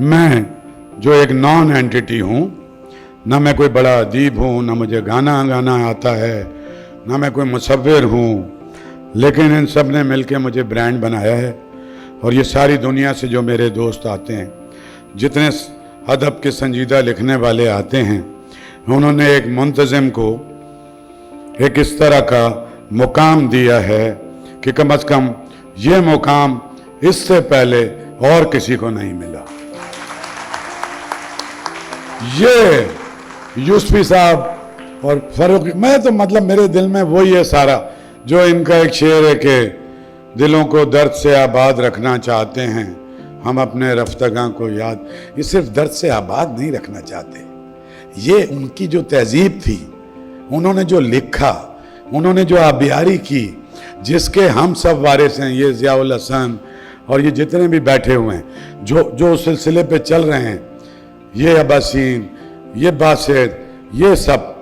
मैं जो एक नॉन एंटिटी हूँ, ना मैं कोई बड़ा अदीब हूँ, ना मुझे गाना गाना आता है, ना मैं कोई मुसव्विर हूँ, लेकिन इन सब ने मिलकर मुझे ब्रांड बनाया है। और ये सारी दुनिया से जो मेरे दोस्त आते हैं, जितने अदब के संजीदा लिखने वाले आते हैं, उन्होंने एक मुंतज़िम को एक इस तरह का मुकाम दिया है कि कम से कम ये मुकाम इससे पहले और किसी को नहीं मिला। ये यूसुफी साहब और फरूक, मैं तो मतलब मेरे दिल में वही है सारा, जो इनका एक शेर है कि दिलों को दर्द से आबाद रखना चाहते हैं हम अपने रफ्तगां को याद। ये सिर्फ दर्द से आबाद नहीं रखना चाहते, ये उनकी जो तहजीब थी, उन्होंने जो लिखा, उन्होंने जो आबियारी की, जिसके हम सब वारिस हैं, ये ज़ियाउल हसन और ये जितने भी बैठे हुए हैं, जो उस सिलसिले पे चल रहे हैं, ये अब्बासीन, ये बासित, ये सब,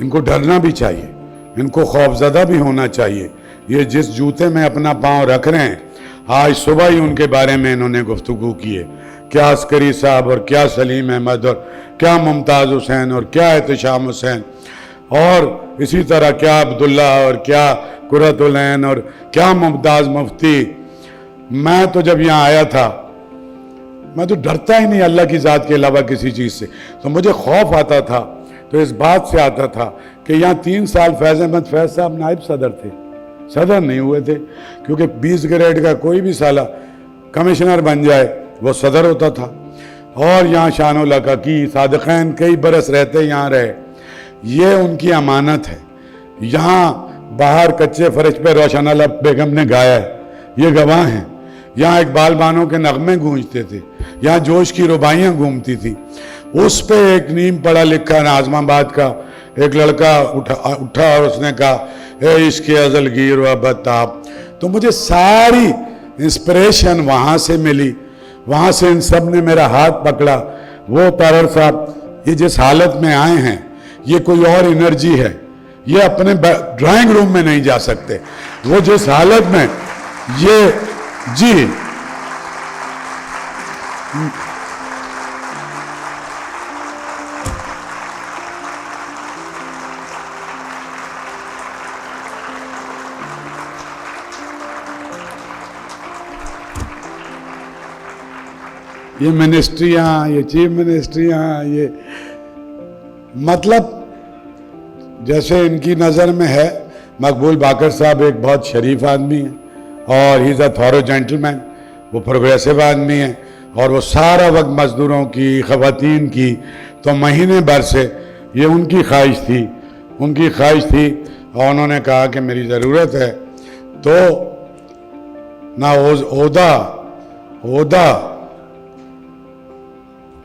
इनको डरना भी चाहिए, इनको खौफज़दा भी होना चाहिए। ये जिस जूते में अपना पाँव रख रहे हैं, आज सुबह ही उनके बारे में इन्होंने गुफ्तगू की है, क्या अस्करी साहब और क्या सलीम अहमद और क्या मुमताज़ हुसैन और क्या एहतशाम हुसैन और इसी तरह क्या अब्दुल्ला और क्या कुरतुल ऐन और क्या मुमताज़ मुफ्ती। मैं तो जब यहाँ आया था, मैं तो डरता ही नहीं अल्लाह की ज़ात के अलावा किसी चीज़ से। तो मुझे खौफ आता था तो इस बात से आता था कि यहाँ 3 साल फैज़ अहमद फैज़ साहब नायब सदर थे, सदर नहीं हुए थे, क्योंकि 20 ग्रेड का कोई भी साला कमिश्नर बन जाए वो सदर होता था। और यहाँ शानुल हक़ी सादिक़ैन कई बरस रहते यहाँ रहे, ये उनकी अमानत है। यहाँ बाहर कच्चे फर्श पे रोशन अला बेगम ने गाया है, ये गवाह हैं। यहाँ इकबाल बानो के नगमे गूंजते थे, यहाँ जोश की रुबाइयाँ घूमती थी। उस पे एक नीम पढ़ा लिखा नाज़माबाद का एक लड़का उठा और उसने कहा, ए इश्क़ अज़लगीर व बताब। तो मुझे सारी इंस्पिरेशन वहाँ से मिली, वहाँ से इन सब ने मेरा हाथ पकड़ा। वो तारर साहब, ये जिस हालत में आए हैं, ये कोई और एनर्जी है, ये अपने ड्राइंग रूम में नहीं जा सकते। वो जिस हालत में ये जी ये मिनिस्ट्रियाँ, ये चीफ मिनिस्ट्रियाँ, ये मतलब जैसे इनकी नज़र में है, मकबूल बाकर साहब एक बहुत शरीफ आदमी है और he is a thorough gentleman, वो प्रोग्रेसिव आदमी है और वो सारा वक्त मज़दूरों की, ख़वातीन की, तो महीने भर से ये उनकी ख्वाहिश थी और उन्होंने कहा कि मेरी ज़रूरत है। तो ना ओहदा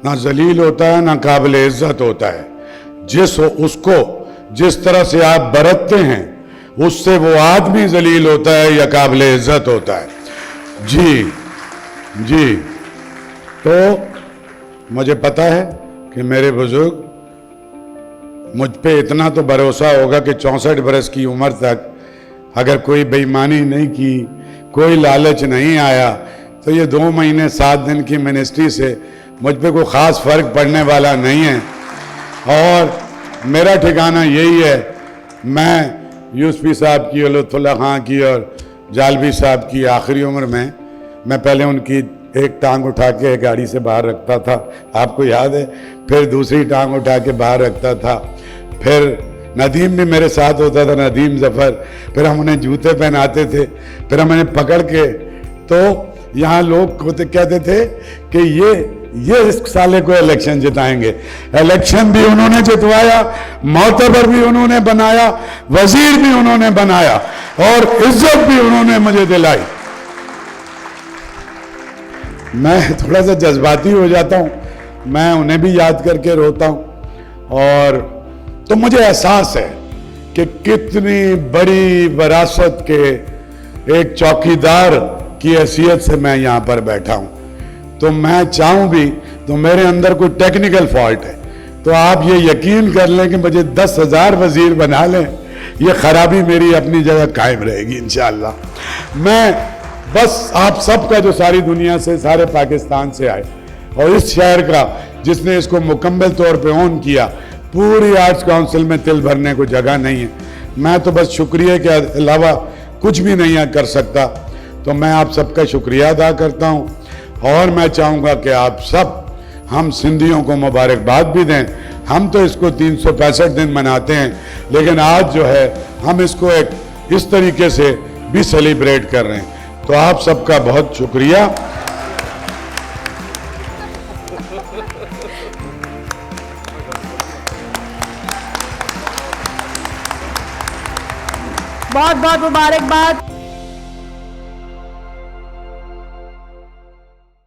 ना जलील होता है, ना काबिल इज्जत होता है। उसको जिस तरह से आप बरतते हैं, उससे वो आदमी जलील होता है या काबिल इज्जत होता है। जी तो मुझे पता है कि मेरे बुजुर्ग, मुझ पे इतना तो भरोसा होगा कि 64 बरस की उम्र तक अगर कोई बेईमानी नहीं की, कोई लालच नहीं आया, तो ये 2 महीने 7 दिन की मिनिस्ट्री से मुझ पे कोई ख़ास फ़र्क पड़ने वाला नहीं है। और मेरा ठिकाना यही है। मैं यूसुफी साहब की, लुत्फ़ुल्लाह खां की और जालवी साहब की आखिरी उम्र में मैं पहले उनकी एक टांग उठा के गाड़ी से बाहर रखता था, आपको याद है, फिर दूसरी टांग उठा के बाहर रखता था, फिर नदीम भी मेरे साथ होता था, नदीम ज़फ़र, फिर हम उन्हें जूते पहनाते थे, फिर हम उन्हें पकड़ के, तो यहाँ लोग कहते थे कि ये इस साले को इलेक्शन जिताएंगे। इलेक्शन भी उन्होंने जितवाया, मोतबर भी उन्होंने बनाया, वजीर भी उन्होंने बनाया और इज्जत भी उन्होंने मुझे दिलाई। मैं थोड़ा सा जज्बाती हो जाता हूँ, मैं उन्हें भी याद करके रोता हूँ। और तो मुझे एहसास है कि कितनी बड़ी विरासत के एक चौकीदार की हैसियत से मैं यहाँ पर बैठा हूँ। तो मैं चाहूँ भी तो मेरे अंदर कोई टेक्निकल फॉल्ट है तो आप ये यकीन कर लें कि मुझे 10,000 वजीर बना लें, ये खराबी मेरी अपनी जगह कायम रहेगी इंशाअल्लाह। मैं बस आप सबका जो सारी दुनिया से, सारे पाकिस्तान से आए, और इस शहर का जिसने इसको मुकम्मल तौर पे ऑन किया, पूरी आर्ट्स काउंसिल में तिल भरने को जगह नहीं है। मैं तो बस शुक्रिया के अलावा कुछ भी नहीं कर सकता। तो मैं आप सबका शुक्रिया अदा करता हूँ और मैं चाहूँगा कि आप सब हम सिंधियों को मुबारकबाद भी दें। हम तो इसको 365 दिन मनाते हैं, लेकिन आज जो है हम इसको एक इस तरीके से भी सेलिब्रेट कर रहे हैं। तो आप सबका बहुत शुक्रिया। बहुत बहुत मुबारकबाद।